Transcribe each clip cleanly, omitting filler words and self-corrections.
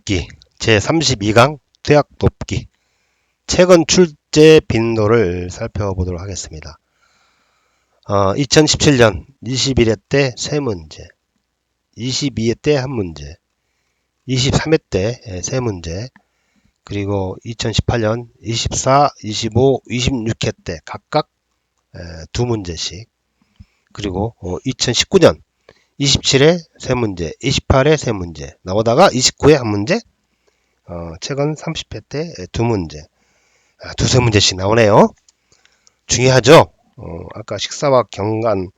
돕기 제32강 투약 돕기 최근 출제 빈도를 살펴보도록 하겠습니다. 2017년 21회 때 3문제, 22회 때 1문제, 23회 때 3문제, 그리고 2018년 24, 25, 26회 때 각각 2문제씩, 그리고 2019년 27회 3문제, 28회 3문제 나오다가 29회 1문제, 최근 30회 때 2문제, 두세 문제씩 나오네요. 중요하죠. 아까 식사와 경관,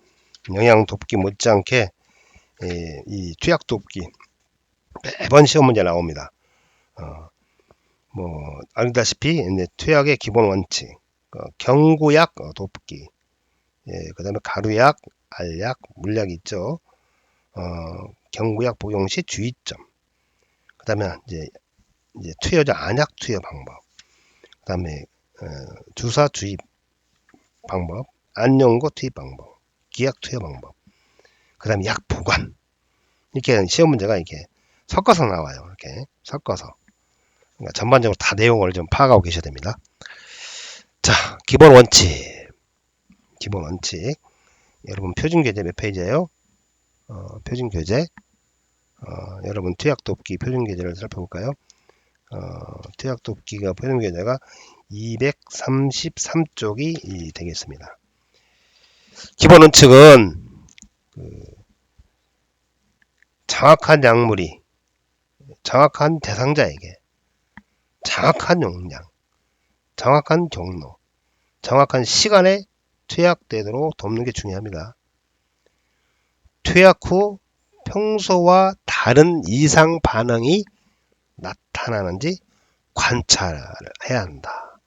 영양 돕기 못지않게 이 투약 돕기 매번 시험 문제 나옵니다. 알다시피 투약의 기본 원칙, 경구약 돕기, 그 다음에 가루약, 알약, 물약이 있죠. 경구약 복용 시 주의점, 그 다음에 이제 투여자 안약 투여 방법, 그 다음에 주사 주입 방법, 안연고 투입 방법, 기약 투여 방법, 그 다음에 약 보관. 이렇게 시험 문제가 이렇게 섞어서 나와요. 이렇게 섞어서. 그러니까 전반적으로 다 내용을 좀 파악하고 계셔야 됩니다. 자, 기본 원칙. 기본 원칙. 여러분 표준 교재 몇 페이지예요? 표준 교재. 여러분 투약 돕기 표준 교재를 살펴볼까요? 투약 돕기가 표준 교재가 233쪽이 되겠습니다. 기본 원칙은 정확한 약물이 정확한 대상자에게 정확한 용량, 정확한 경로, 정확한 시간에 투약되도록 돕는 게 중요합니다. 투약 후 평소와 다른 이상 반응이 나타나는지 관찰을 해야 한다.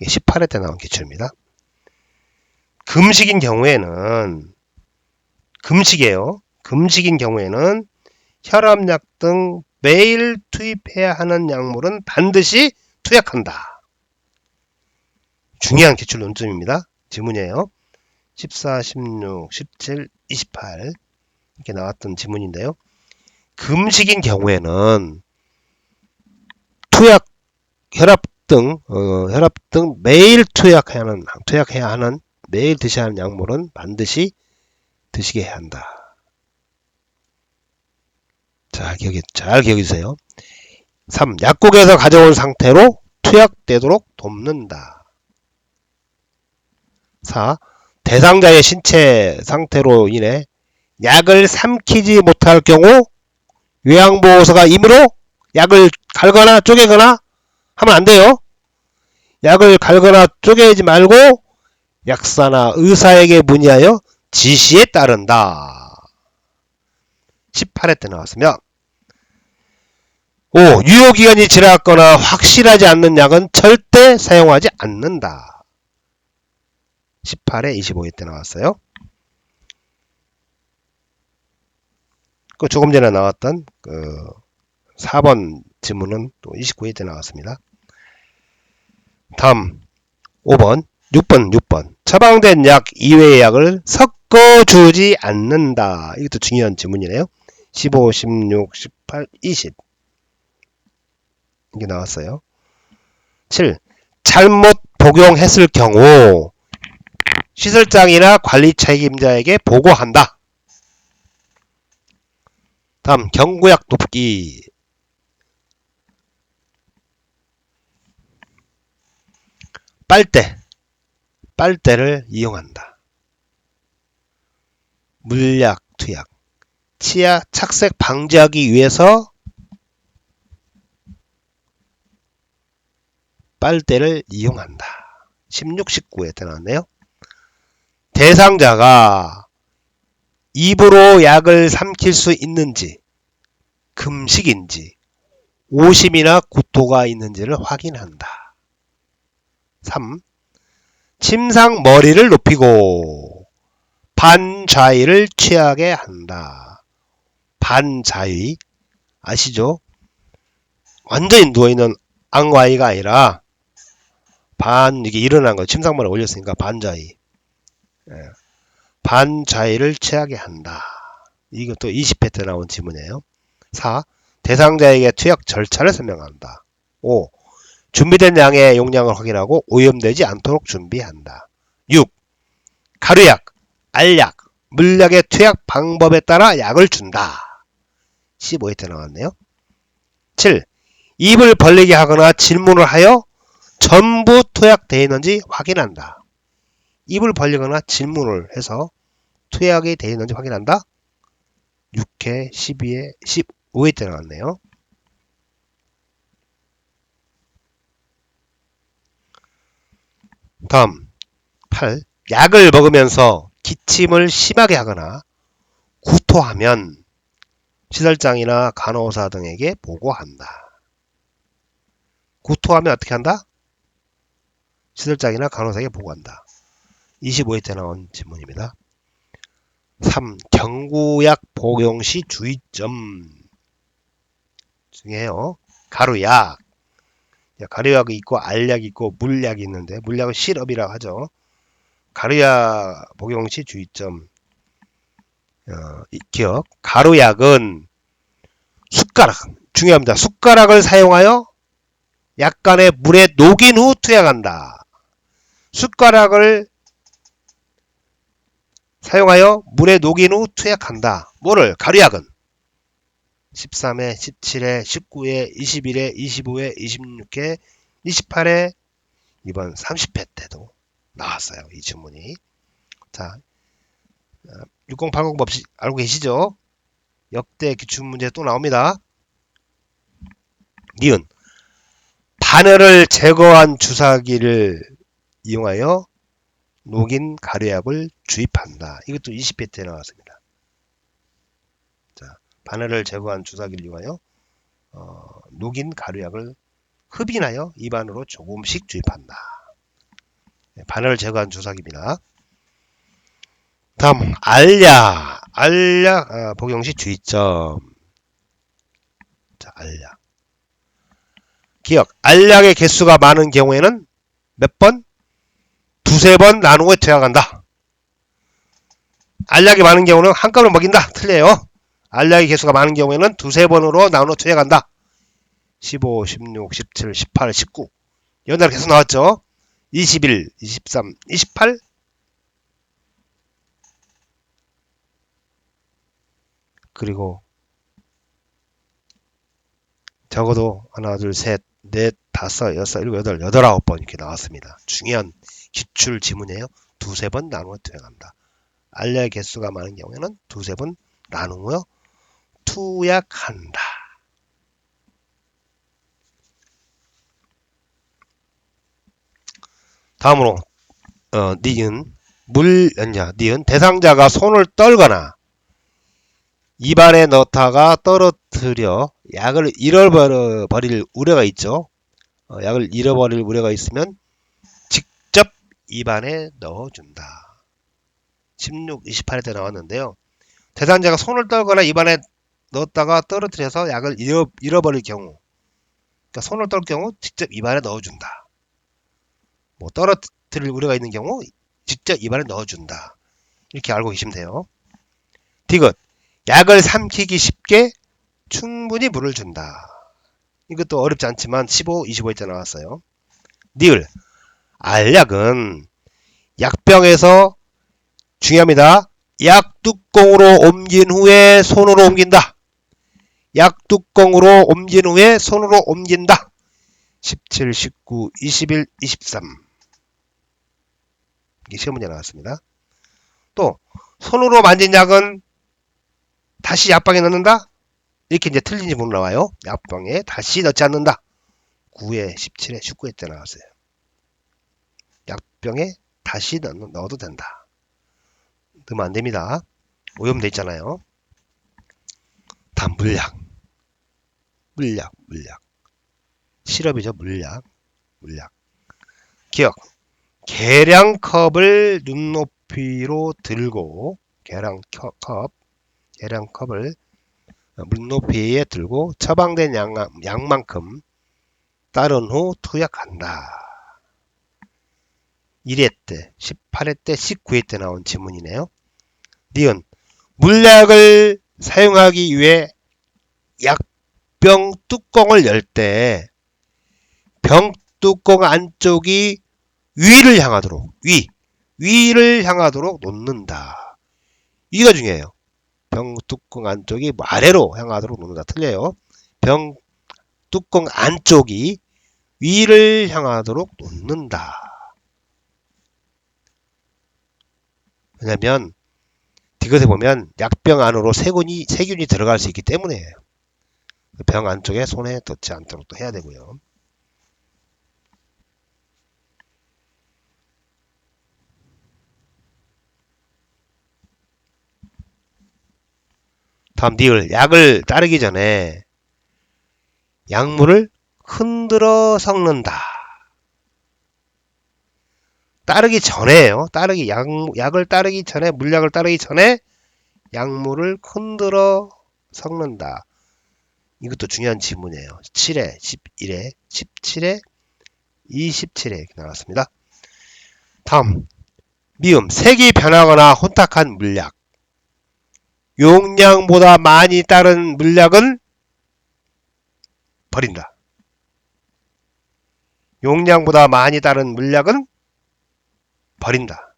이게 18회 때 나온 기출입니다. 금식인 경우에는 금식인 경우에는 혈압약 등 매일 투입해야 하는 약물은 반드시 투약한다. 중요한 기출 논점입니다. 지문이에요. 14, 16, 17, 28 이렇게 나왔던 지문인데요. 금식인 경우에는 혈압 등 매일 투약해야 하는 매일 드셔야 하는 약물은 반드시 드시게 해야 한다. 잘 기억해 주세요. 3. 약국에서 가져온 상태로 투약되도록 돕는다. 4. 대상자의 신체 상태로 인해 약을 삼키지 못할 경우 요양보호사가 임의로 약을 갈거나 쪼개거나 하면 안 돼요. 약을 갈거나 쪼개지 말고 약사나 의사에게 문의하여 지시에 따른다. 18회 때 나왔으면 5. 유효기간이 지났거나 확실하지 않는 약은 절대 사용하지 않는다. 18회 25회 때 나왔어요. 그 조금 전에 나왔던 4번 지문은 또 29회 때 나왔습니다. 다음 5번 6번 처방된 약 이외의 약을 섞어주지 않는다. 이것도 중요한 지문이네요. 15, 16, 18, 20 이게 나왔어요. 7. 잘못 복용했을 경우 시설장이나 관리 책임자에게 보고한다. 다음 경구약 돕기. 빨대를 이용한다. 물약 투약. 치아 착색 방지하기 위해서 빨대를 이용한다. 16, 19에 때 나왔네요. 대상자가 입으로 약을 삼킬 수 있는지, 금식인지, 오심이나 구토가 있는지를 확인한다. 3. 침상 머리를 높이고 반좌위를 취하게 한다. 반좌위 아시죠? 완전히 누워있는 앙와이가 아니라 이게 일어난 거 침상머리를 올렸으니까 반좌위. 반좌위를 취하게 한다. 이것도 20회 때 나온 지문이에요. 4. 대상자에게 투약 절차를 설명한다. 5. 준비된 양의 용량을 확인하고 오염되지 않도록 준비한다. 6. 가루약, 알약, 물약의 투약 방법에 따라 약을 준다. 15회 나왔네요. 7. 입을 벌리게 하거나 질문을 하여 전부 투약되어 있는지 확인한다. 입을 벌리거나 질문을 해서 투약이 되어 있는지 확인한다. 6회, 12회, 15회 때 나왔네요. 다음 8. 약을 먹으면서 기침을 심하게 하거나 구토하면 시설장이나 간호사 등에게 보고한다. 구토하면 어떻게 한다? 시설장이나 간호사에게 보고한다. 25회 때 나온 질문입니다. 3. 경구약 복용 시 주의점 중에요. 가루약. 가루약이 있고 알약이 있고 물약이 있는데 물약은 시럽이라고 하죠. 가루약 복용 시 주의점. 기억. 가루약은 숟가락. 중요합니다. 숟가락을 사용하여 약간의 물에 녹인 후 투약한다. 숟가락을 사용하여 물에 녹인 후 투약한다. 뭐를? 가루약은 13회, 17회, 19회, 21회, 25회, 26회, 28회, 이번 30회 때도 나왔어요. 이 질문이. 자, 6080 법칙 알고 계시죠? 역대 기출문제 또 나옵니다. 니은 바늘을 제거한 주사기를 이용하여 녹인 가루약을 주입한다. 이것도 20회 때 나왔습니다. 자, 바늘을 제거한 주사기를 이용하여 녹인 가루약을 흡인하여 입안으로 조금씩 주입한다. 네, 바늘을 제거한 주사기입니다. 다음 알약 복용 시 주의점. 자, 알약. 기억. 알약의 개수가 많은 경우에는 몇 번? 두세 번 나누어 투약한다. 알약이 많은 경우는 한꺼번에 먹인다. 틀려요. 알약의 개수가 많은 경우에는 두세 번으로 나누어 투약한다. 15, 16, 17, 18, 19. 연달 계속 나왔죠. 21, 23, 28. 그리고 적어도 하나, 둘, 셋, 넷, 다섯, 여섯, 일곱, 여덟, 9번 이렇게 나왔습니다. 중요한 기출 지문이에요. 두세 번 나누어 투약한다. 알약의 개수가 많은 경우에는 두세 번 나누어 투약한다. 다음으로 니은 대상자가 손을 떨거나 입안에 넣다가 떨어뜨려 약을 잃어버릴 우려가 있죠. 약을 잃어버릴 우려가 있으면 직접 입안에 넣어준다. 16, 28회 때 나왔는데요. 대상자가 손을 떨거나 입안에 넣었다가 떨어뜨려서 약을 잃어버릴 경우, 그러니까 손을 떨 경우 직접 입안에 넣어준다. 뭐 떨어뜨릴 우려가 있는 경우 직접 입안에 넣어준다. 이렇게 알고 계시면 돼요. 디귿. 약을 삼키기 쉽게 충분히 물을 준다. 이것도 어렵지 않지만 15, 25회 나왔어요. 니을. 알약은 약병에서 중요합니다. 약뚜껑으로 옮긴 후에 손으로 옮긴다. 약뚜껑으로 옮긴 후에 손으로 옮긴다. 17, 19, 21, 23. 이게 시험 문제 나왔습니다. 또 손으로 만진 약은 다시 약방에 넣는다? 이렇게 이제 틀린 지문 나와요. 약방에 다시 넣지 않는다. 9회, 17회, 19회 때 나왔어요. 약병에 다시 넣어도 된다. 넣으면 안 됩니다. 오염돼 있잖아요. 다음 물약. 시럽이죠. 물약. 기억. 계량컵을 눈높이로 들고 계량컵을 눈높이에 들고 처방된 양만큼 따른 후 투약한다. 1회 때, 18회 때, 19회 때 나온 지문이네요. 니은 물약을 사용하기 위해 병 뚜껑을 열 때 병 뚜껑 안쪽이 위를 향하도록 위를 향하도록 놓는다. 이가 중요해요. 병 뚜껑 안쪽이 아래로 향하도록 놓는다. 틀려요. 병 뚜껑 안쪽이 위를 향하도록 놓는다. 왜냐면 이것에 보면 약병 안으로 세균이 들어갈 수 있기 때문에 병 안쪽에 손에 닿지 않도록 또 해야 되고요. 다음 니을. 약을 따르기 전에 약물을 흔들어 섞는다. 따르기 전에요. 약을 따르기 전에, 물약을 따르기 전에 약물을 흔들어 섞는다. 이것도 중요한 지문이에요. 7회, 11회, 17회, 27회 이렇게 나왔습니다. 다음 미음. 색이 변하거나 혼탁한 물약. 용량보다 많이 따른 물약은 버린다. 용량보다 많이 따른 물약은 버린다.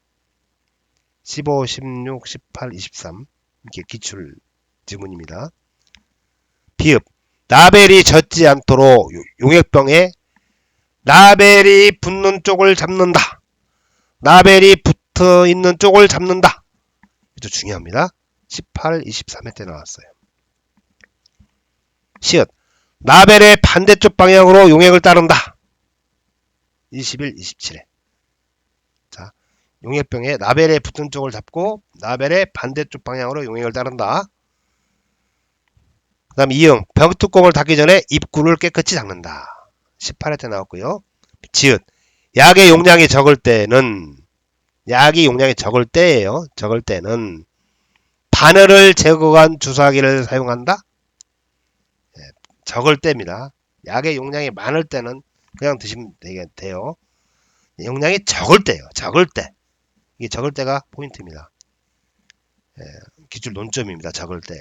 15, 16, 18, 23 이렇게 기출 지문입니다. 비읍. 라벨이 젖지 않도록 용액병에 라벨이 붙는 쪽을 잡는다. 라벨이 붙어 있는 쪽을 잡는다. 이것도 중요합니다. 18, 23회 때 나왔어요. 시읒. 라벨의 반대쪽 방향으로 용액을 따른다. 21, 27회. 자, 용액병에 라벨에 붙은 쪽을 잡고 라벨의 반대쪽 방향으로 용액을 따른다. 그 다음 이응. 병뚜껑을 닫기 전에 입구를 깨끗이 닦는다. 18회 때 나왔고요. 지읒. 약의 용량이 적을 때는 적을 때는 바늘을 제거한 주사기를 사용한다. 적을 때입니다. 약의 용량이 많을 때는 그냥 드시면 돼요. 용량이 적을 때요. 적을 때. 이게 적을 때가 포인트입니다. 기출 논점입니다. 적을 때.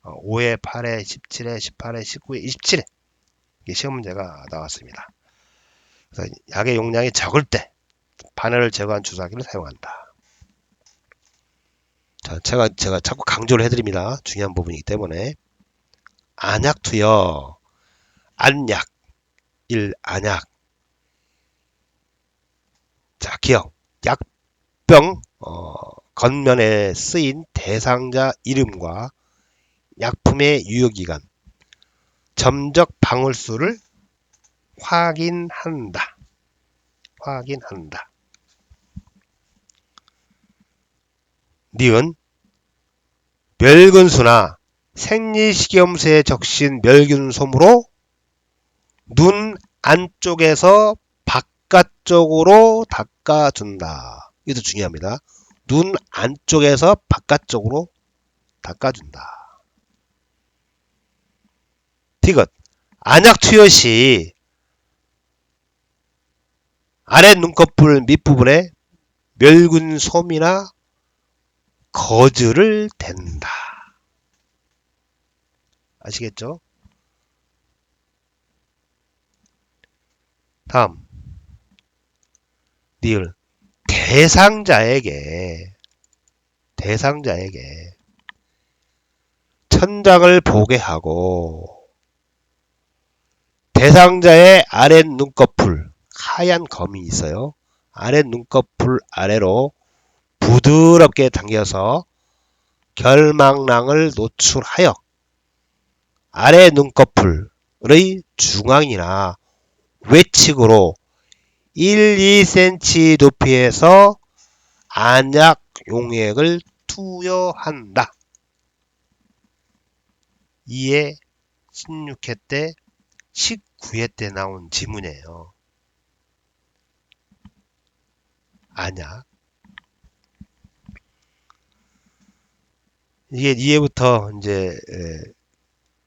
5회, 8회, 17회, 18회, 19회, 27회. 이게 시험 문제가 나왔습니다. 그래서 약의 용량이 적을 때 바늘을 제거한 주사기를 사용한다. 자, 제가 자꾸 강조를 해드립니다. 중요한 부분이기 때문에. 안약투여. 안약. 안약. 자, 기억. 약병 겉면에 쓰인 대상자 이름과 약품의 유효기간, 점적 방울수를 확인한다. 니은. 멸균수나 생리식염수에 적신 멸균솜으로 눈 안쪽에서 바깥쪽으로 닦아준다. 이것도 중요합니다. 눈 안쪽에서 바깥쪽으로 닦아준다. 디귿. 안약 투여 시 아래 눈꺼풀 밑부분에 멸균솜이나 거즈를 댄다. 아시겠죠? 다음 니을. 대상자에게 천장을 보게 하고 대상자의 아래 눈꺼풀 하얀 검이 있어요. 아래 눈꺼풀 아래로 부드럽게 당겨서 결막낭을 노출하여 아래 눈꺼풀의 중앙이나 외측으로 1, 2cm 높이에서 안약 용액을 투여한다. 2회 16회 때 19회 때 나온 지문이에요. 안약. 이게 2회부터 이제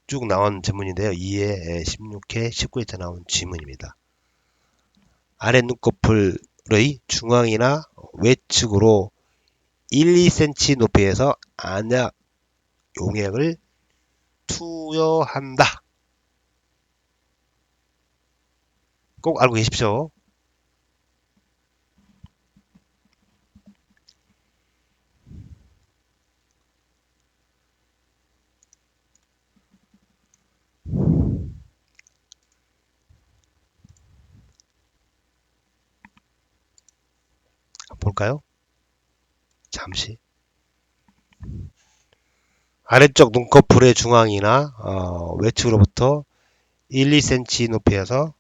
쭉 나온 지문인데요. 2회, 16회, 19회 때 나온 지문입니다. 아래 눈꺼풀의 중앙이나 외측으로 1, 2cm 높이에서 안약 용액을 투여한다. 꼭 알고 계십시오. 볼까요? 잠시. 아래쪽 눈꺼풀의 중앙이나 외측으로부터 1, 2cm 높이에서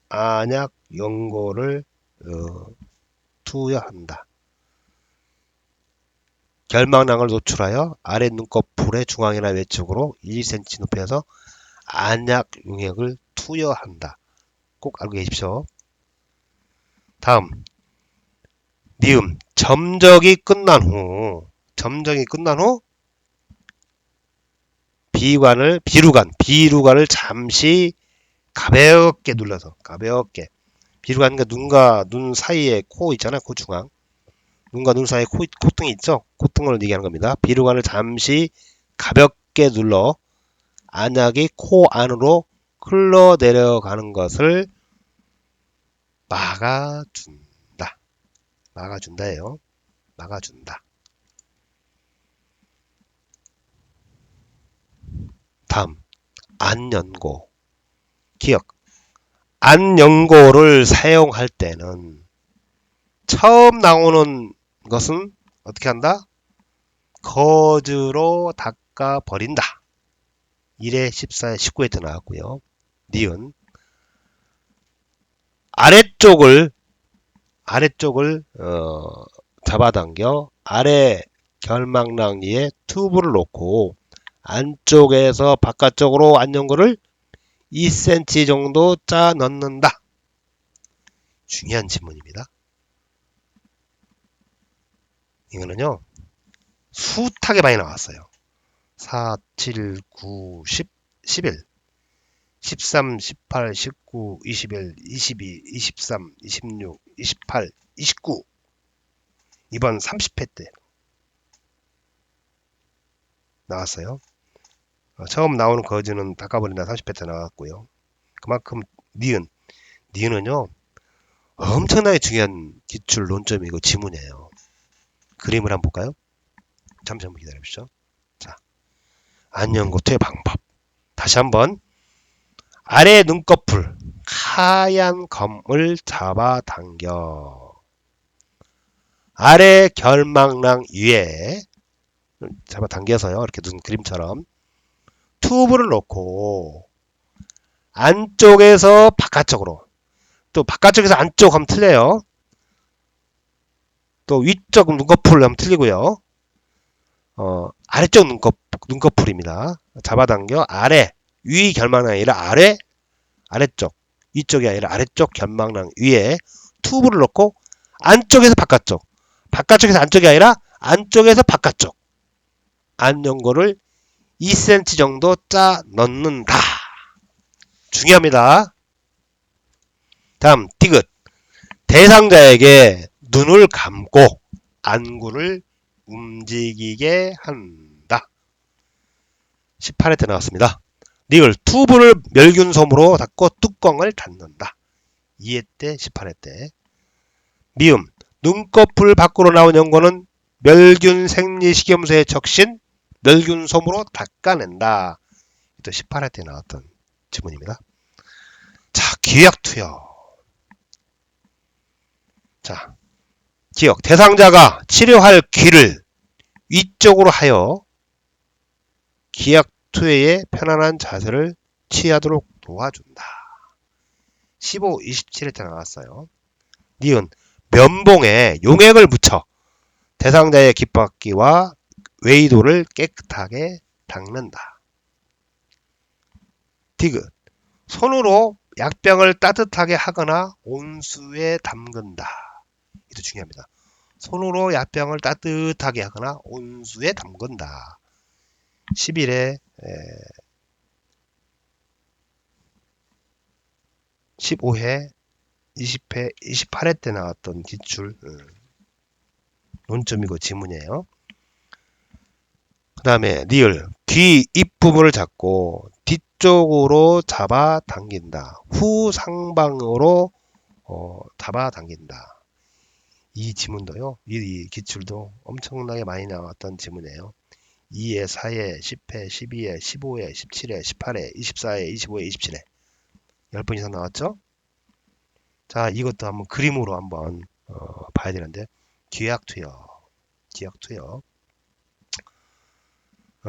안약 연고를 투여한다. 결막낭을 노출하여 아래 눈꺼풀의 중앙이나 외측으로 1, 2cm 높이에서 안약 용액을 투여한다. 꼭 알고 계십시오. 다음 니은 점적이 끝난 후 비루관을 잠시 가볍게 눌러서 가볍게 비루관 그러니까 눈과 눈 사이에 코 있잖아요. 코 중앙 눈과 눈 사이에 콧등이 있죠. 콧등을 얘기하는 겁니다. 비루관을 잠시 가볍게 눌러 안약이 코 안으로 흘러내려가는 것을 막아준다. 막아준다예요. 막아준다. 다음 안연고 기억 안연고를 사용할 때는 처음 나오는 것은 어떻게 한다? 거즈로 닦아 버린다. 1회 14회 19회 때 나왔고요. 니은 아래쪽을 잡아당겨 아래 결막낭 위에 튜브를 놓고 안쪽에서 바깥쪽으로 안연고를 2cm 정도 짜 넣는다. 중요한 질문입니다. 이거는요 숱하게 많이 나왔어요. 4, 7, 9, 10, 11, 13, 18, 19, 21, 22, 23, 26, 28, 29 이번 30회 때 나왔어요. 처음 나오는 거즈는 닦아버린다 30회 때 나왔고요. 그만큼 니은은요 엄청나게 중요한 기출 논점이고 지문이에요. 그림을 한번 볼까요? 잠시 한번 기다려주시죠. 자, 안연고투의 방법. 다시 한번 아래 눈꺼풀 하얀 검을 잡아당겨 아래 결막낭 위에 잡아당겨서요. 이렇게 눈 그림처럼 튜브를 놓고 안쪽에서 바깥쪽으로 또 바깥쪽에서 안쪽 하면 틀려요. 또 위쪽 눈꺼풀 하면 틀리고요. 아래쪽 눈꺼풀입니다. 잡아당겨 아래 위 결막낭이 아니라 아래쪽 위쪽이 아니라 아래쪽 결막낭 위에 튜브를 넣고 안쪽에서 바깥쪽에서 안쪽이 아니라 안쪽에서 바깥쪽 안연고를 2cm 정도 짜 넣는다. 중요합니다. 다음 디귿 대상자에게 눈을 감고 안구를 움직이게 한다. 18회 때 나왔습니다. 리을 튜브를 멸균솜으로 닦고 뚜껑을 닫는다. 2회 때 18회 때 미음 눈꺼풀 밖으로 나온 연고는 멸균 생리식염수에 적신 멸균솜으로 닦아낸다. 또 18회 때 나왔던 지문입니다. 자, 기약투여. 자, 기억. 대상자가 치료할 귀를 위쪽으로 하여 기약투여의 편안한 자세를 취하도록 도와준다. 15, 27회 때 나왔어요. 니은 면봉에 용액을 묻혀 대상자의 귓바퀴와 외이도를 깨끗하게 닦는다. 디귿 손으로 약병을 따뜻하게 하거나 온수에 담근다. 이도 중요합니다. 손으로 약병을 따뜻하게 하거나 온수에 담근다. 11회 15회 20회 28회 때 나왔던 기출 논점이고 지문이에요. 그 다음에 리을, 귀 입부분을 잡고 뒤쪽으로 잡아 당긴다. 후상방으로 잡아 당긴다. 이 지문도요. 이 기출도 엄청나게 많이 나왔던 지문이에요. 2에, 4에, 10회, 12회, 15회, 17회, 18회, 24회, 25회, 27회 10번 이상 나왔죠? 자, 이것도 한번 그림으로 한번 봐야 되는데 기약투여.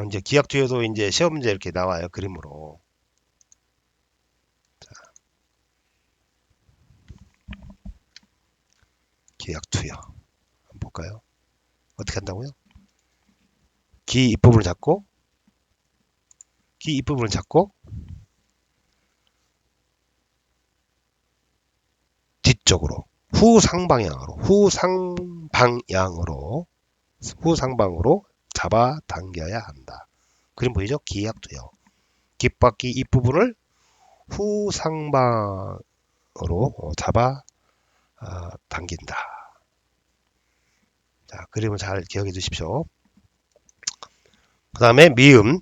이제 기약투여도 이제 시험 문제 이렇게 나와요. 그림으로. 자, 기약투여. 한번 볼까요? 어떻게 한다고요? 귀 입부분을 잡고 뒤쪽으로 후상방으로 잡아 당겨야 한다. 그림 보이죠? 기약투여. 귓바퀴 입부분을 후상방으로 잡아 당긴다. 자, 그림을 잘 기억해 주십시오. 그 다음에 미음,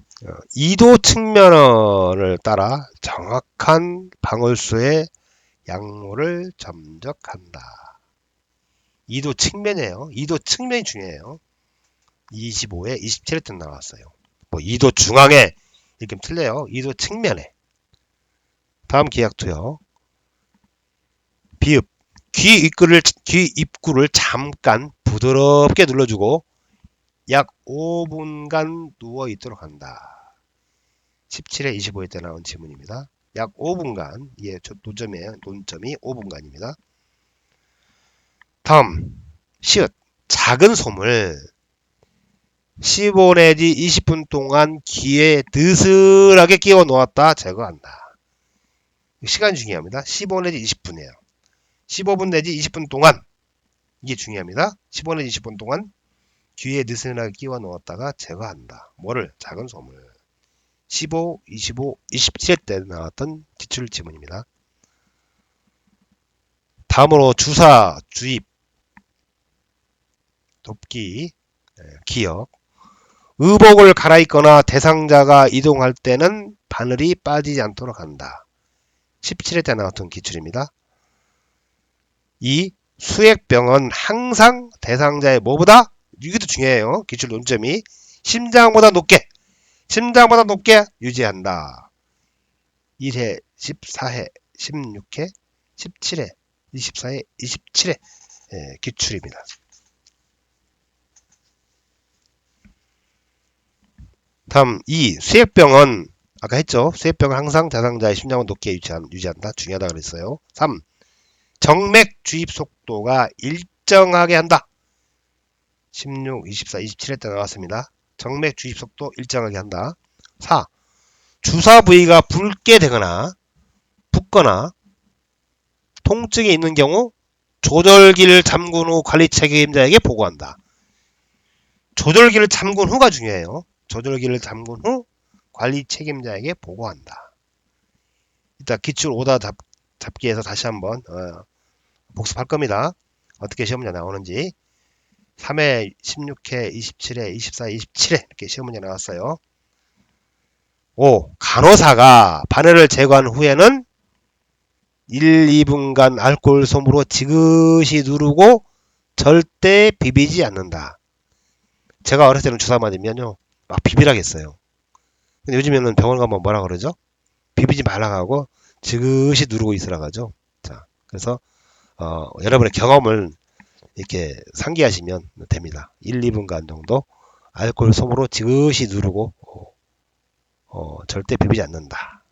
이도 측면을 따라 정확한 방울수의 양모를 점적한다. 이도 측면이에요. 이도 측면이 중요해요. 25에 27회 때 나왔어요. 뭐 이도 중앙에 이렇게 틀려요. 이도 측면에. 다음 기약투여. 비읍, 귀 입구를 잠깐 부드럽게 눌러주고 약 5분간 누워 있도록 한다. 17회 25회 때 나온 지문입니다. 약 5분간, 예, 논점이에요. 논점이 5분간입니다. 다음, 시읒, 작은 솜을 15 내지 20분 동안 귀에 느슨하게 끼워 놓았다 제거한다. 시간이 중요합니다. 15 내지 20분이에요. 15분 내지 20분 동안, 이게 중요합니다. 15 내지 20분 동안 귀에 느슨하게 끼워 넣었다가 제거한다. 뭐를? 작은 솜을. 15, 25, 27회 때 나왔던 기출 지문입니다. 다음으로 주사, 주입, 돕기, 기억. 의복을 갈아입거나 대상자가 이동할 때는 바늘이 빠지지 않도록 한다. 17회 때 나왔던 기출입니다. 2. 수액병은 항상 대상자의 뭐보다? 이것도 중요해요. 기출 논점이 심장보다 높게 유지한다. 1회, 14회, 16회, 17회, 24회, 27회 기출입니다. 다음 2. 수액병은 아까 했죠. 수액병은 항상 대상자의 심장을 높게 유지한다. 중요하다 그랬어요. 3. 정맥 주입 속도가 일정하게 한다. 16, 24, 27회 때 나왔습니다. 정맥 주입 속도 일정하게 한다. 4. 주사 부위가 붉게 되거나 붓거나 통증이 있는 경우 조절기를 잠근 후 관리 책임자에게 보고한다. 조절기를 잠근 후가 중요해요. 조절기를 잠근 후 관리 책임자에게 보고한다. 이따 기출 오다 잡기에서 다시 한번 복습할 겁니다. 어떻게 시험 문제 나오는지. 3회, 16회, 27회, 24회, 27회 이렇게 시험 문제 나왔어요. 5. 간호사가 바늘을 제거한 후에는 1, 2분간 알코올 솜으로 지그시 누르고 절대 비비지 않는다. 제가 어렸을 때는 주사 맞으면요 막 비비라겠어요. 근데 요즘에는 병원 가면 뭐라 그러죠? 비비지 말라고 하고 지그시 누르고 있으라고 하죠. 자, 그래서 여러분의 경험을 이렇게 상기하시면 됩니다. 1, 2분간 정도 알코올 솜으로 지그시 누르고 절대 비비지 않는다.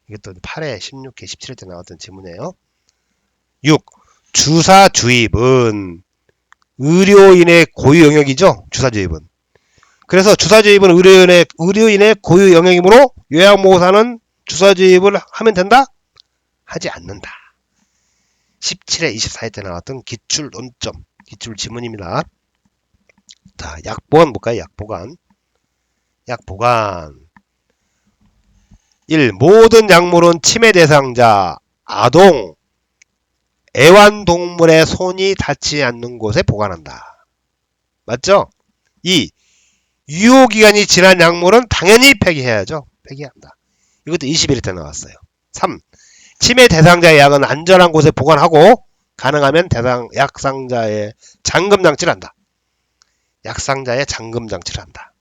이것도 8회, 16회, 17회 때 나왔던 질문이에요. 6. 주사 주입은 의료인의 고유 영역이죠. 주사 주입은. 그래서 주사 주입은 의료인의 고유 영역이므로 요양보호사는 주사 주입을 하면 된다? 하지 않는다. 17회, 24회 때 나왔던 기출 논점, 기출 지문입니다. 자, 약보관 볼까요? 약보관. 1. 모든 약물은 치매 대상자, 아동, 애완동물의 손이 닿지 않는 곳에 보관한다. 맞죠? 2. 유효기간이 지난 약물은 당연히 폐기해야죠. 폐기한다. 이것도 21일 때 나왔어요. 3. 치매 대상자의 약은 안전한 곳에 보관하고 가능하면 약상자의 잠금장치를 한다. 약상자의 잠금장치를 한다.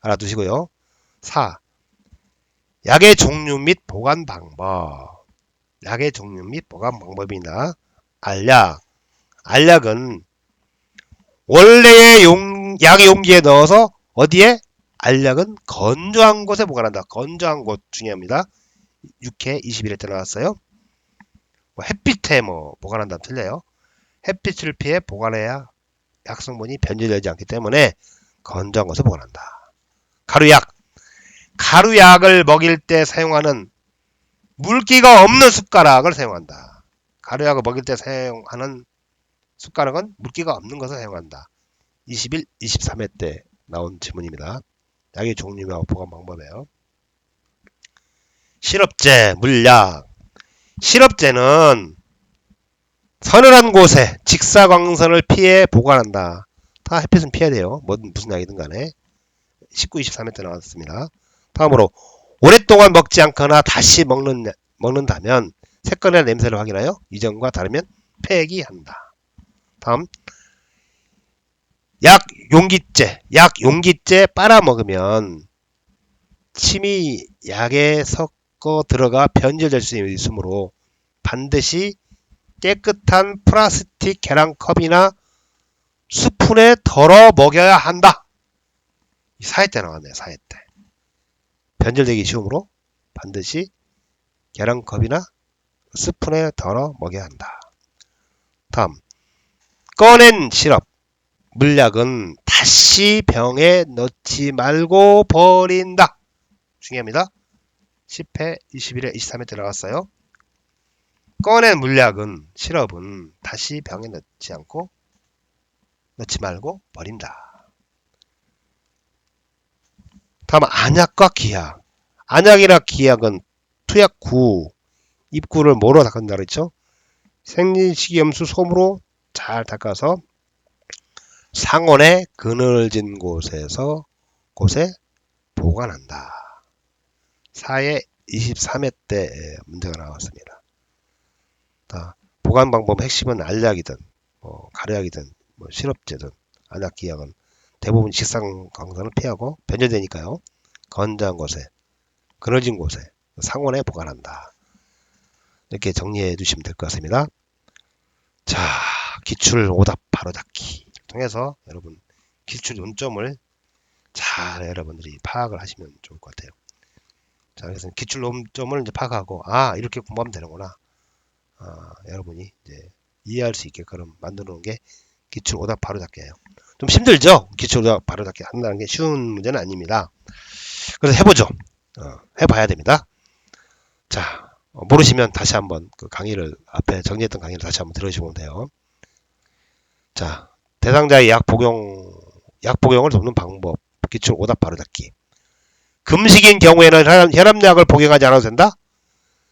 알아두시고요. 4. 약의 종류 및 보관 방법. 약의 종류 및 보관 방법이나 알약은 원래의 약 용기에 넣어서 어디에? 알약은 건조한 곳에 보관한다. 건조한 곳 중요합니다. 6회 21회 때 나왔어요. 햇빛에 보관한다면 틀려요. 햇빛을 피해 보관해야 약 성분이 변질되지 않기 때문에 건조한 곳에 보관한다. 가루약을 먹일 때 사용하는 물기가 없는 숟가락을 사용한다. 가루약을 먹일 때 사용하는 숟가락은 물기가 없는 것을 사용한다. 21, 23회 때 나온 질문입니다. 약의 종류와 보관 방법이에요. 시럽제, 물약. 시럽제는 서늘한 곳에 직사광선을 피해 보관한다. 다 햇빛은 피해야 돼요. 무슨 약이든 간에. 19, 23회 때 나왔습니다. 다음으로 오랫동안 먹지 않거나 다시 먹는다면 색깔이나 냄새를 확인하여 이전과 다르면 폐기한다. 다음 약 용기째 빨아먹으면 침이 약에 섞어 들어가 변질될 수 있으므로 반드시 깨끗한 플라스틱 계량컵이나 스푼에 덜어 먹여야 한다. 4회 때 나왔네요. 4회 때. 변질되기 쉬우므로 반드시 계량컵이나 스푼에 덜어 먹여야 한다. 다음 꺼낸 시럽, 물약은 다시 병에 넣지 말고 버린다. 중요합니다. 10회, 21회, 23회 때 나왔어요. 꺼낸 물약은 시럽은 다시 병에 넣지 말고 버린다. 다음 안약과 기약. 안약이나 기약은 투약 후 입구를 뭐로 닦는다 그랬죠? 생리식염수 솜으로 잘 닦아서 상온에 그늘진 곳에 보관한다. 4회 23회 때 문제가 나왔습니다. 보관 방법 핵심은 알약이든 가루약이든 시럽제든 안약 기약은 대부분 직사광선을 피하고 변질되니까요. 건조한 곳에 그늘진 곳에 상온에 보관한다. 이렇게 정리해 주시면 될 것 같습니다. 자, 기출 오답 바로잡기 통해서 여러분 기출 논점을 잘 여러분들이 파악을 하시면 좋을 것 같아요. 자, 그래서 기출 논점을 이제 파악하고 이렇게 공부하면 되는구나. 여러분이 이제 이해할 수 있게끔 만들어 놓은 게 기출 오답 바로잡기예요. 좀 힘들죠? 기출 오답 바로잡기 한다는 게 쉬운 문제는 아닙니다. 그래서 해보죠. 해봐야 됩니다. 자, 모르시면 다시 한번 그 강의를 앞에 정리했던 강의를 다시 한번 들으시면 돼요. 자, 대상자의 약 복용을 돕는 방법. 기출 오답 바로잡기. 금식인 경우에는 혈압약을 복용하지 않아도 된다?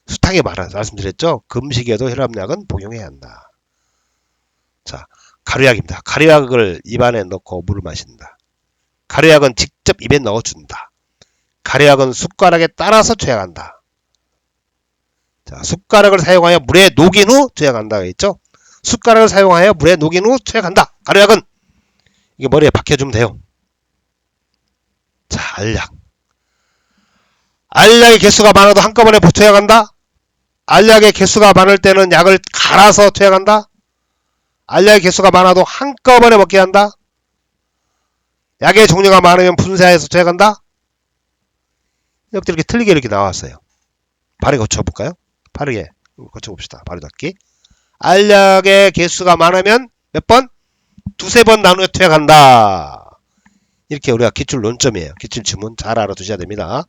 숱하게 말씀드렸죠? 금식에도 혈압약은 복용해야 한다. 자, 가루약입니다. 가루약을 입안에 넣고 물을 마신다. 가루약은 직접 입에 넣어준다. 가루약은 숟가락에 따라서 투약한다. 자, 숟가락을 사용하여 물에 녹인 후 투약한다. 했죠? 숟가락을 사용하여 물에 녹인 후 투약한다. 가루약은 이게 머리에 박혀주면 돼요. 자, 알약. 알약의 개수가 많아도 한꺼번에 투약한다. 알약의 개수가 많을 때는 약을 갈아서 투약한다. 알약의 개수가 많아도 한꺼번에 먹게 한다. 약의 종류가 많으면 분쇄해서 투약한다. 이렇게 틀리게 이렇게 나왔어요. 바로 고쳐볼까요? 빠르게 고쳐봅시다. 바로 닫기. 알약의 개수가 많으면 몇 번? 두세 번 나누어 투약한다. 이렇게 우리가 기출 논점이에요. 기출 지문 잘 알아두셔야 됩니다.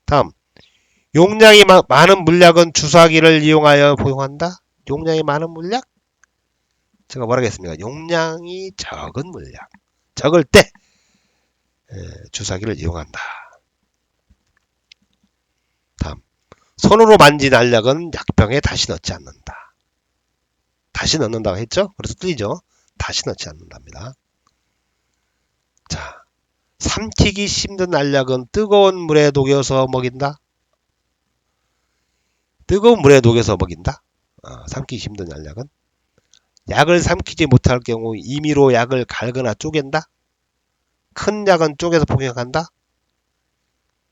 다음, 용량이 많은 물약은 주사기를 이용하여 복용한다. 용량이 많은 물약? 제가 뭐라 했습니까? 용량이 적은 물약. 적을 때 주사기를 이용한다. 다음, 손으로 만진 알약은 약병에 다시 넣지 않는다. 다시 넣는다고 했죠? 그래서 틀리죠? 다시 넣지 않는답니다. 자, 삼키기 힘든 알약은 뜨거운 물에 녹여서 먹인다. 뜨거운 물에 녹여서 먹인다. 삼키기 힘든 알약은. 약을 삼키지 못할 경우 임의로 약을 갈거나 쪼갠다. 큰 약은 쪼개서 복용한다.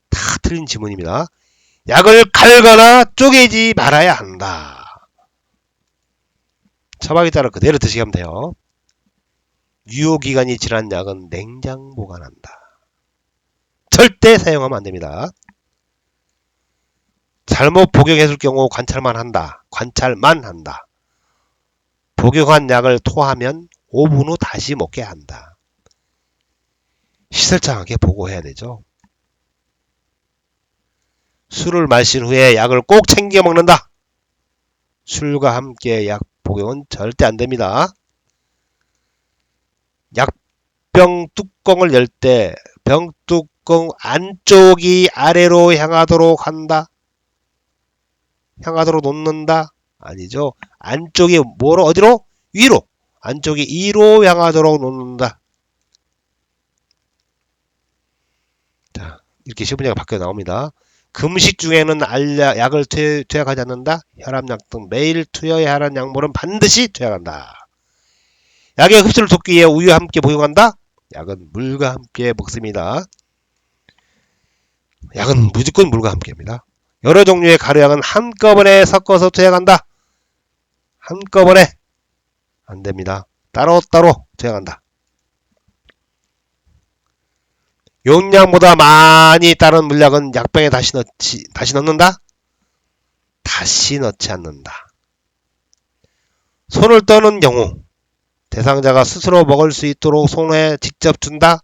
다 틀린 지문입니다. 약을 갈거나 쪼개지 말아야 한다. 처방에 따라 그대로 드시게 하면 돼요. 유효기간이 지난 약은 냉장 보관한다. 절대 사용하면 안됩니다. 잘못 복용했을 경우 관찰만 한다. 복용한 약을 토하면 5분 후 다시 먹게 한다. 시설장에게 보고해야 되죠. 술을 마신 후에 약을 꼭 챙겨 먹는다. 술과 함께 약 복용은 절대 안됩니다. 약병 뚜껑을 열 때 병뚜껑 안쪽이 아래로 향하도록 한다. 향하도록 놓는다. 아니죠. 안쪽이 뭐로 어디로? 위로. 안쪽이 2로 향하도록 놓는다. 자, 이렇게 시문제가 바뀌어 나옵니다. 금식 중에는 약을 투약하지 않는다. 혈압약 등 매일 투여해야 하는 약물은 반드시 투약한다. 약의 흡수를 돕기 위해 우유와 함께 복용한다. 약은 물과 함께 먹습니다. 약은 무조건 물과 함께입니다. 여러 종류의 가루약은 한꺼번에 섞어서 투약한다. 한꺼번에 안됩니다. 따로따로 투약한다. 용량보다 많이 따른 물약은 약병에 다시 넣는다. 다시 넣지 않는다. 손을 떠는 경우 대상자가 스스로 먹을 수 있도록 손에 직접 준다.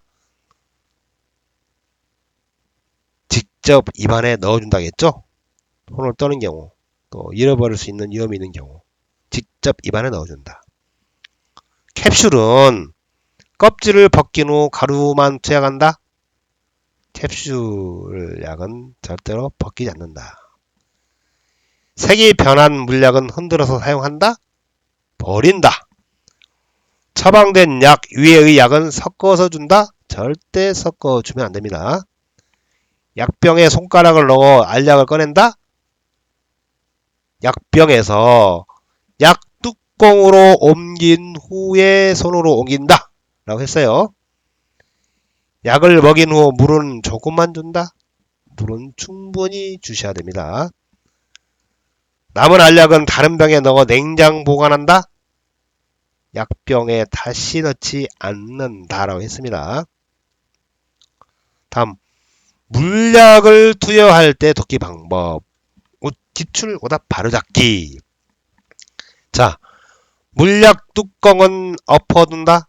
직접 입안에 넣어준다겠죠. 손을 떠는 경우, 또 잃어버릴 수 있는 위험이 있는 경우 직접 입안에 넣어준다. 캡슐은 껍질을 벗긴 후 가루만 투약한다. 캡슐 약은 절대로 벗기지 않는다. 색이 변한 물약은 흔들어서 사용한다. 버린다. 처방된 약 위의 약은 섞어서 준다. 절대 섞어주면 안됩니다. 약병에 손가락을 넣어 알약을 꺼낸다. 약병에서 약 뚜껑으로 옮긴 후에 손으로 옮긴다 라고 했어요. 약을 먹인 후 물은 조금만 준다. 물은 충분히 주셔야 됩니다. 남은 알약은 다른 병에 넣어 냉장 보관한다. 약병에 다시 넣지 않는다 라고 했습니다. 다음, 물약을 투여할 때 돕기 방법. 기출 오답 바로잡기. 자, 물약 뚜껑은 엎어둔다.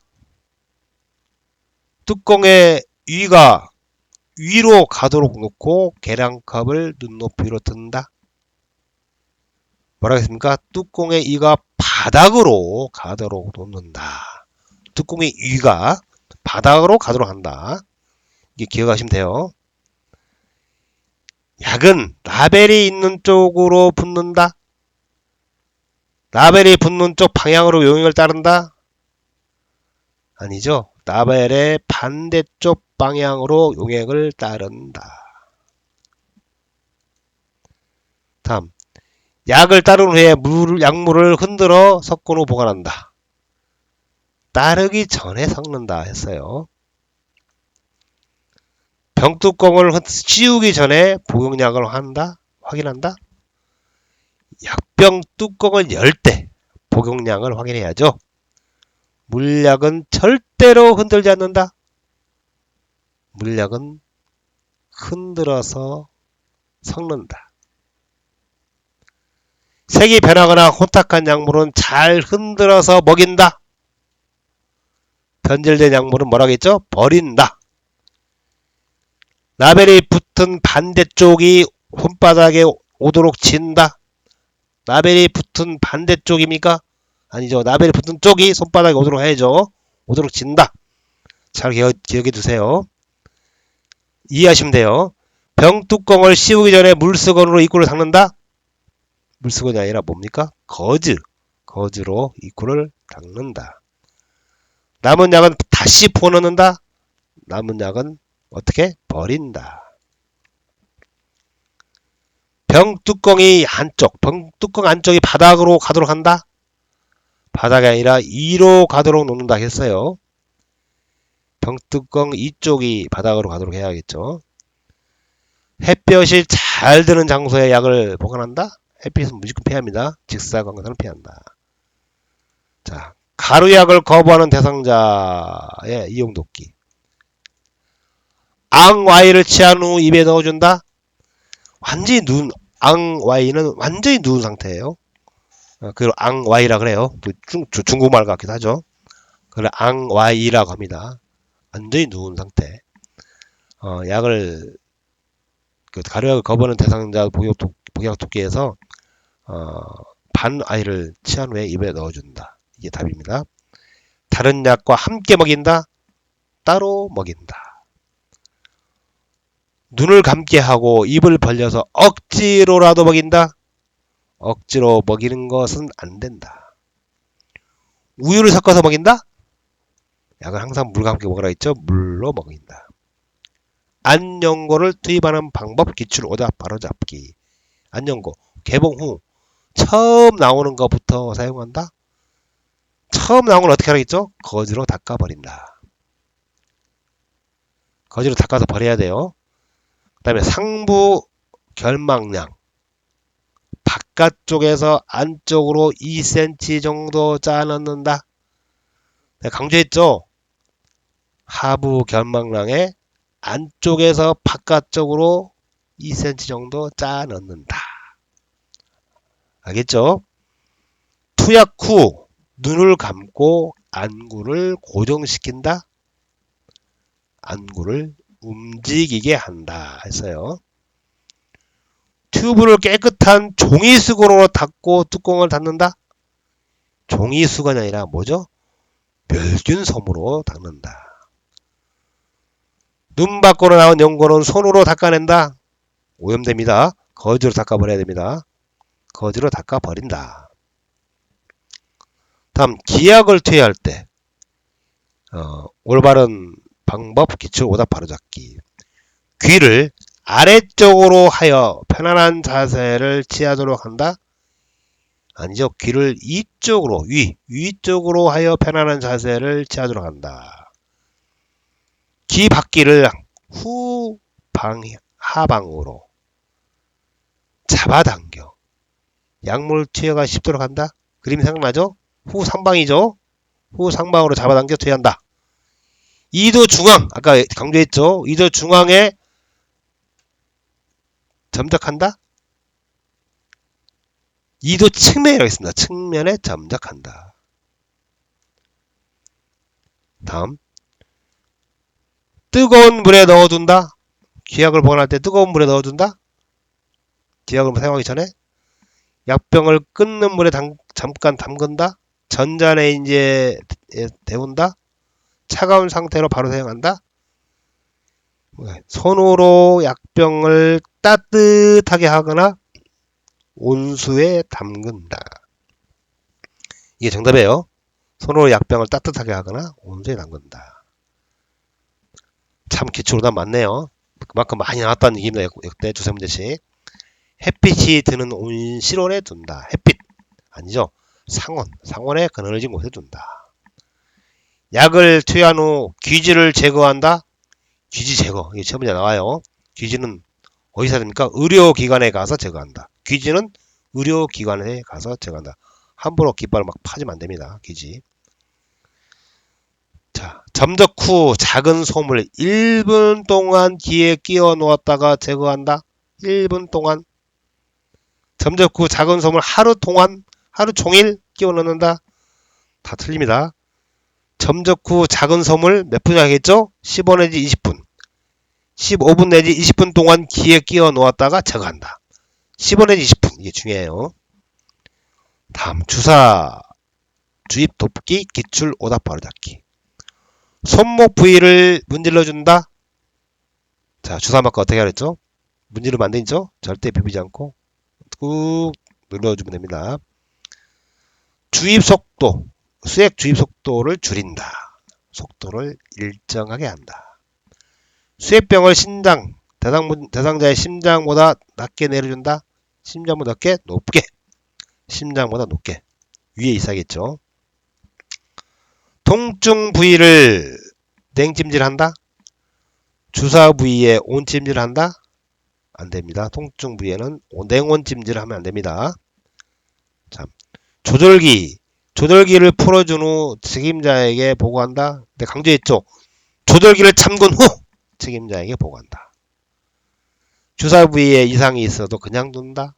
뚜껑의 위가 위로 가도록 놓고 계량컵을 눈높이로 든다. 뭐라 했습니까? 뚜껑의 위가 바닥으로 가도록 놓는다. 뚜껑의 위가 바닥으로 가도록 한다. 이게 기억하시면 돼요. 약은 라벨이 있는 쪽으로 붓는다. 라벨이 붙는 쪽 방향으로 용액을 따른다. 아니죠. 라벨의 반대쪽 방향으로 용액을 따른다. 다음, 약을 따른 후에 약물을 흔들어 섞은 후 보관한다. 따르기 전에 섞는다 했어요. 병뚜껑을 씌우기 전에 복용량을 확인한다. 약병 뚜껑을 열 때 복용량을 확인해야죠. 물약은 절대로 흔들지 않는다. 물약은 흔들어서 섞는다. 색이 변하거나 혼탁한 약물은 잘 흔들어서 먹인다. 변질된 약물은 뭐라겠죠? 버린다. 라벨이 붙은 반대쪽이 손바닥에 오도록 진다. 라벨이 붙은 반대쪽입니까? 아니죠. 라벨이 붙은 쪽이 손바닥에 오도록 해야죠. 오도록 진다. 잘 기억해 두세요. 이해하시면 돼요. 병뚜껑을 씌우기 전에 물수건으로 입구를 닦는다. 물수건이 아니라 뭡니까? 거즈로 입구를 닦는다. 남은 약은 다시 부어넣는다. 남은 약은 어떻게? 버린다. 병뚜껑이 한쪽, 병뚜껑 안쪽이 바닥으로 가도록 한다? 바닥이 아니라 위로 가도록 놓는다 했어요. 병뚜껑 이쪽이 바닥으로 가도록 해야겠죠. 햇볕이 잘 드는 장소에 약을 보관한다? 햇빛은 무조건 피합니다. 직사광선을 피한다. 자, 가루약을 거부하는 대상자의 이용도끼. 앙와이를 취한 후 입에 넣어준다? 완전히 앙와이는 완전히 누운 상태예요. 그걸 앙와이라 그래요. 중국말 같기도 하죠. 그걸 앙와이라고 합니다. 완전히 누운 상태. 약을 가루약을 거부하는 대상자 복약도끼에서 반아이를 취한 후에 입에 넣어준다. 이게 답입니다. 다른 약과 함께 먹인다? 따로 먹인다. 눈을 감게 하고 입을 벌려서 억지로라도 먹인다? 억지로 먹이는 것은 안 된다. 우유를 섞어서 먹인다? 약을 항상 물과 함께 먹으라 했죠? 물로 먹인다. 안연고를 투입하는 방법 기출 오답 바로잡기. 안연고 개봉 후 처음 나오는 것부터 사용한다? 처음 나온 걸 어떻게 하겠죠? 거즈로 닦아버린다. 거즈로 닦아서 버려야 돼요. 그 다음에 상부 결막량 바깥쪽에서 안쪽으로 2cm 정도 짜 넣는다. 내가 강조했죠? 하부 결막량에 안쪽에서 바깥쪽으로 2cm 정도 짜 넣는다. 알겠죠? 투약 후 눈을 감고 안구를 고정시킨다. 안구를 움직이게 한다 했어요. 튜브를 깨끗한 종이수건으로 닦고 뚜껑을 닫는다. 종이수건이 아니라 뭐죠? 멸균솜으로 닦는다. 눈 밖으로 나온 연고는 손으로 닦아낸다. 오염됩니다. 거즈로 닦아버려야 됩니다. 거즈로 닦아버린다. 다음 기약을 투여할 때 올바른 방법 기출 오답 바로잡기. 귀를 아래쪽으로 하여 편안한 자세를 취하도록 한다. 아니죠. 귀를 이쪽으로 위쪽으로 하여 편안한 자세를 취하도록 한다. 귀 바퀴를 하방으로 잡아당겨 약물 투여가 쉽도록 한다. 그림 생각나죠? 후상방이죠. 후상방으로 잡아당겨 투여한다. 이도 중앙 아까 강조했죠. 이도 중앙에 점적한다. 이도 측면이라고 했습니다. 측면에 점적한다. 다음 뜨거운 물에 넣어둔다. 기약을 보관할 때 뜨거운 물에 넣어둔다. 기약을 사용하기 전에 약병을 끓는 물에 잠깐 담근다. 전자레인지에 데운다. 차가운 상태로 바로 사용한다. 손으로 약병을 따뜻하게 하거나 온수에 담근다. 이게 정답이에요. 손으로 약병을 따뜻하게 하거나 온수에 담근다. 참 기초로다 맞네요. 그만큼 많이 나왔다는 얘기입니다. 역대 두세 문제씩. 햇빛이 드는 온실원에 둔다. 햇빛 아니죠. 상온에 그늘진 곳에 둔다. 약을 투여한 후 귀지를 제거한다. 귀지 제거. 이게 처음 문제 나와요. 귀지는 어디서 됩니까? 의료기관에 가서 제거한다. 귀지는 의료기관에 가서 제거한다. 함부로 깃발을 막 파지면 안 됩니다. 귀지. 자, 점적 후 작은 솜을 1분 동안 귀에 끼워 놓았다가 제거한다. 1분 동안. 점적 후 작은 솜을 하루 종일 끼워 넣는다. 다 틀립니다. 점적 후 작은 솜을 몇 분 하겠죠? 15 내지 20분. 15분 내지 20분 동안 귀에 끼워 놓았다가 제거한다. 15 내지 20분. 이게 중요해요. 다음 주사 주입 돕기 기출 오답 바로잡기. 손목 부위를 문질러 준다. 자, 주사 맞고 어떻게 하랬죠? 문지르면 안 되죠? 절대 비비지 않고 꾹 눌러주면 됩니다. 주입 속도, 수액 주입 속도를 줄인다. 속도를 일정하게 한다. 수액병을 대상자의 심장보다 낮게 내려준다. 심장보다 낮게, 높게. 심장보다 높게. 위에 있어야겠죠. 통증 부위를 냉찜질한다. 주사 부위에 온찜질한다. 안됩니다. 통증 부위에는 냉온찜질을 하면 안됩니다. 자, 조절기를 풀어준 후 책임자에게 보고한다. 네, 강조했죠. 조절기를 참군 후 책임자에게 보고한다. 주사 부위에 이상이 있어도 그냥 둔다.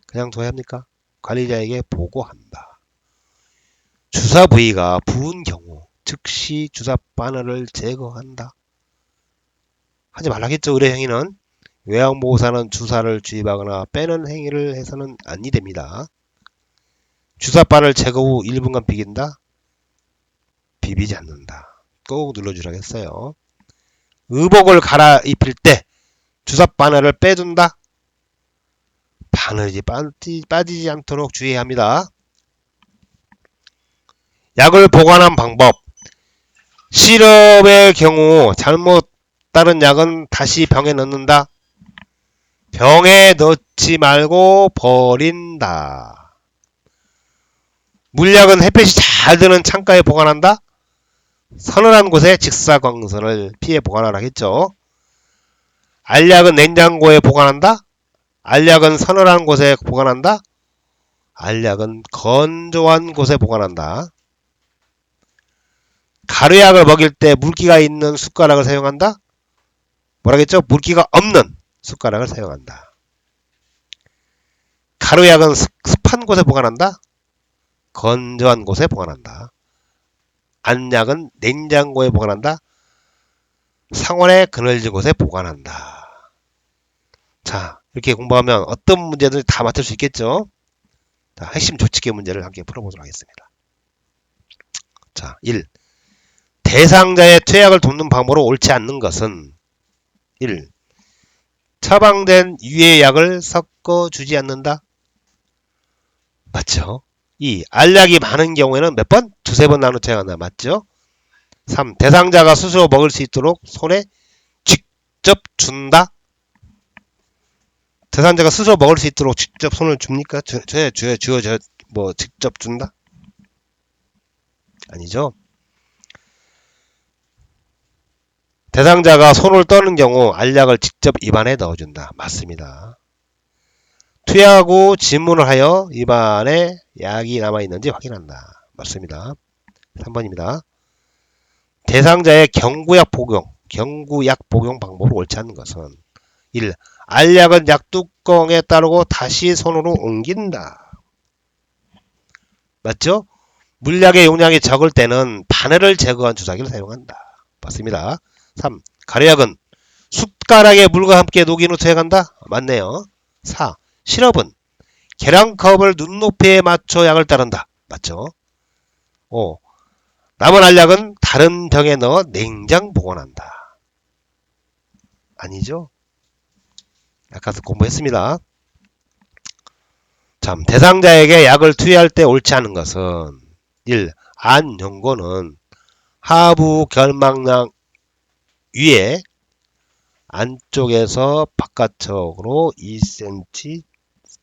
그냥 둬야 합니까? 관리자에게 보고한다. 주사 부위가 부은 경우 즉시 주사 바늘을 제거한다. 하지 말라겠죠. 의뢰 행위는 요양보호사는 주사를 주입하거나 빼는 행위를 해서는 아니 됩니다. 주사 바늘 제거 후 1분간 비긴다. 비비지 않는다. 꼭 눌러주라겠어요. 의복을 갈아입힐 때 주사 바늘을 빼둔다. 바늘이 빠지지 않도록 주의해야 합니다. 약을 보관한 방법. 시럽의 경우 잘못 따른 약은 다시 병에 넣는다. 병에 넣지 말고 버린다. 물약은 햇볕이 잘 드는 창가에 보관한다. 서늘한 곳에 직사광선을 피해 보관하라 했죠. 알약은 냉장고에 보관한다. 알약은 서늘한 곳에 보관한다. 알약은 건조한 곳에 보관한다. 가루약을 먹일 때 물기가 있는 숟가락을 사용한다. 뭐라겠죠? 물기가 없는 숟가락을 사용한다. 가루약은 습한 곳에 보관한다. 건조한 곳에 보관한다. 안약은 냉장고에 보관한다. 상온에 그늘진 곳에 보관한다. 자, 이렇게 공부하면 어떤 문제들 다 맞출 수 있겠죠? 자, 핵심 조치계 문제를 함께 풀어보도록 하겠습니다. 자, 1. 대상자의 퇴약을 돕는 방법으로 옳지 않는 것은 1. 처방된 유해 약을 섞어 주지 않는다. 맞죠? 2. 알약이 많은 경우에는 몇 번? 두세 번 나눠 퇴약한다. 맞죠? 3. 대상자가 스스로 먹을 수 있도록 손에 직접 준다. 대상자가 스스로 먹을 수 있도록 직접 손을 줍니까? 뭐 직접 준다? 아니죠. 대상자가 손을 떠는 경우 알약을 직접 입안에 넣어준다. 맞습니다. 투약 후 진문을 하여 입안에 약이 남아있는지 확인한다. 맞습니다. 3번입니다. 대상자의 경구약 복용 방법을 옳지 않는 것은 1. 알약은 약뚜껑에 따르고 다시 손으로 옮긴다. 맞죠? 물약의 용량이 적을 때는 바늘을 제거한 주사기를 사용한다. 맞습니다. 3. 가루약은 숟가락에 물과 함께 녹인 후 투약한다. 맞네요. 4. 시럽은 계량컵을 눈높이에 맞춰 약을 따른다. 맞죠? 5. 남은 알약은 다른 병에 넣어 냉장 보관한다. 아니죠? 아까도 공부했습니다. 참, 대상자에게 약을 투여할 때 옳지 않은 것은 1. 안 연고는 하부 결막량 위에 안쪽에서 바깥쪽으로 2cm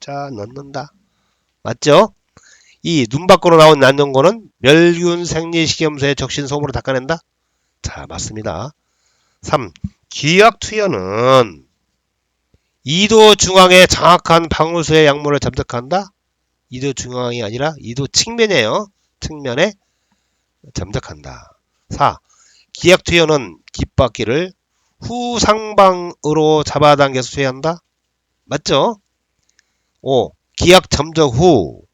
짜 넣는다. 맞죠? 2. 눈 밖으로 나온 난연고는 멸균 생리식염수에 적신 솜으로 닦아낸다. 자, 맞습니다. 3. 기약 투여는 2도 중앙에 정확한 방울수의 약물을 점적한다. 2도 중앙이 아니라 2도 측면이에요. 측면에 점적한다. 4. 기약 투여는 깃바퀴를 후상방으로 잡아당겨서 투여한다. 맞죠? 5. 기약 점적 후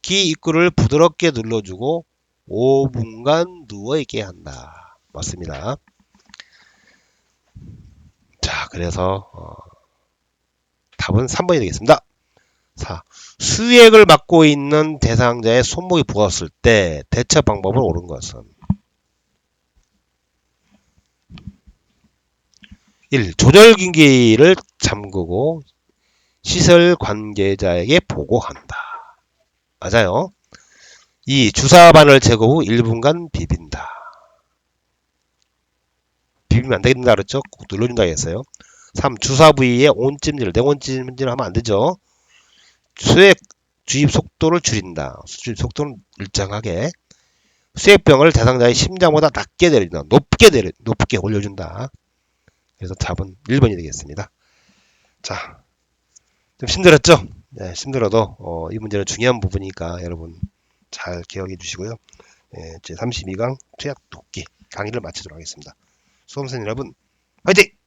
귀 입구를 부드럽게 눌러주고 5분간 누워있게 한다. 맞습니다. 자, 그래서 답은 3번이 되겠습니다. 4. 수액을 맡고 있는 대상자의 손목이 부었을 때 대처 방법을 옳은 것은 1. 조절기기를 잠그고 시설 관계자에게 보고한다. 맞아요. 2. 주사바늘 제거 후 1분간 비빈다. 비비면 안 된다 그랬죠? 꼭 눌러준다 했어요. 3. 주사 부위에 온찜질, 냉온찜질 하면 안 되죠. 수액 주입 속도를 줄인다. 주입 속도는 일정하게. 수액병을 대상자의 심장보다 낮게 내려준다. 높게 올려준다. 그래서 답은 1번이 되겠습니다. 자, 좀 힘들었죠? 네, 힘들어도 이 문제는 중요한 부분이니까 여러분 잘 기억해 주시고요. 제 32강 투약 돕기 강의를 마치도록 하겠습니다. 수험생 여러분, 화이팅!